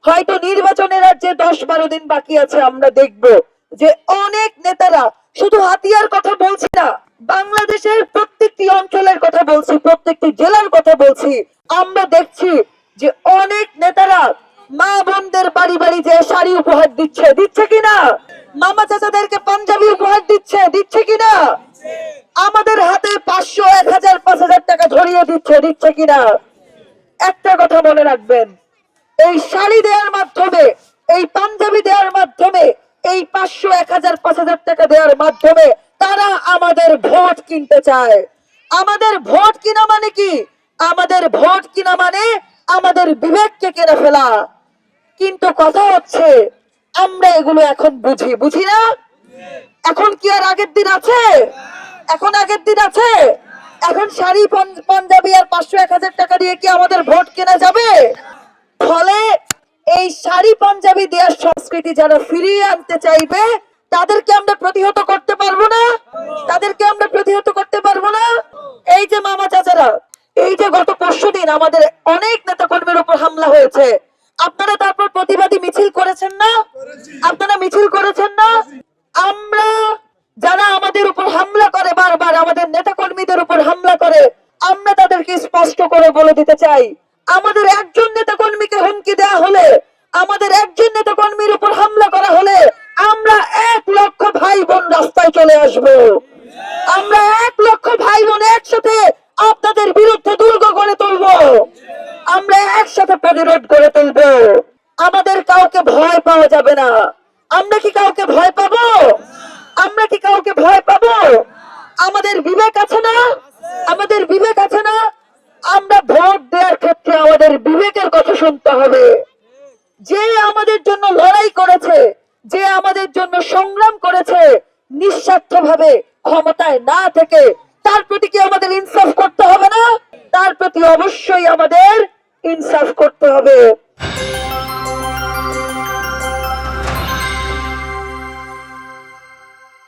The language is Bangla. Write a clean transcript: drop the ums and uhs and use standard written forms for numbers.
হয়তো নির্বাচনের আর যে 10-12 দিন বাকি আছে, আমরা দেখব যে অনেক নেতারা, শুধু হাতিয়ার কথা বলছি না, বাংলাদেশের প্রত্যেকটি অঞ্চলের কথা বলছি, প্রত্যেকটি জেলার কথা বলছি, আমরা দেখছি যে অনেক নেতারা মা বোনদের বাড়ি বাড়ি যে শাড়ি উপহার দিচ্ছে কিনা, মামা চাচাদেরকে পাঞ্জাবি উপহার দিচ্ছে কিনা, আমাদের হাতে 500, 1000, 5000 টাকা ধরিয়ে দিচ্ছে কিনা। একটা কথা মনে রাখবেন, এই শাড়ি দেওয়ার মাধ্যমে, এই পাঞ্জাবি দেওয়ার মাধ্যমে, এই 500, 1000, 5000 টাকা দেওয়ার মাধ্যমে তারা আমাদের ভোট কিনতে চায়। আমাদের ভোট কিনা মানে কি? আমাদের ভোট কিনা মানে আমাদের বিবেককে কেড়ে ফেলা। কিন্তু কথা হচ্ছে, আমরা এগুলো এখন বুঝি না। এখন কি আর আগের দিন আছে? এখন আগের দিন আছে? এখন শাড়ি পাঞ্জাবি আর 500, 1000 টাকা দিয়ে কি আমাদের ভোট কেনা যাবে? ফলে এই শাড়ি পাঞ্জাবি দেওয়ার সংস্কৃতি যারা ফিরিয়ে আনতে চাইবে, তাদেরকে আমরা প্রতিহত করতে পারবো না। তাদেরকে আমরা প্রতিহত করতে পারবো না। এই যে মামা চাচারা, এই যে গত পরশুদিন আমাদের অনেক নেতা কর্মীর উপর হামলা হয়েছে, আপনারা তারপর প্রতিবাদী মিছিল করেছেন না? আপনারা মিছিল করেছেন না? আমরা, যারা আমাদের উপর হামলা করে, বারবার আমাদের নেতা কর্মীদের উপর হামলা করে, আমরা তাদেরকে স্পষ্ট করে বলে দিতে চাই, আমাদের একজন নেতা কর্মীকে হুমকি দেওয়া হলে, আমাদের একজন নেতা কর্মীর উপর হামলা করা হলে, আমরা 1 লক্ষ ভাই বোন রাস্তায় চলে আসবো। আমরা 1 লক্ষ ভাই বোন একসাথে আপনাদের বিরুদ্ধে দুর্গ গড়ে তুলবো। আমরা একসাথে প্রতিরোধ গড়ে তুলবো। আমাদের কাউকে ভয় পাওয়া যাবে না। আমরা কি কাউকে ভয় পাবো? আমরা কি কাউকে ভয় পাবো? আমাদের বিবেক আছে না? আমাদের বিবেক আছে না? আমরা ভোট দেওয়ার ক্ষেত্রে আমাদের বিবেকের কথা শুনতে হবে। যে আমাদের জন্য লড়াই করেছে, যে আমাদের জন্য সংগ্রাম করেছে, নিঃস্বার্থভাবে ক্ষমতায় না থেকে, তার প্রতি কি আমাদের ইনসাফ করতে হবে না? তার প্রতি অবশ্যই আমাদের ইনসাফ করতে হবে।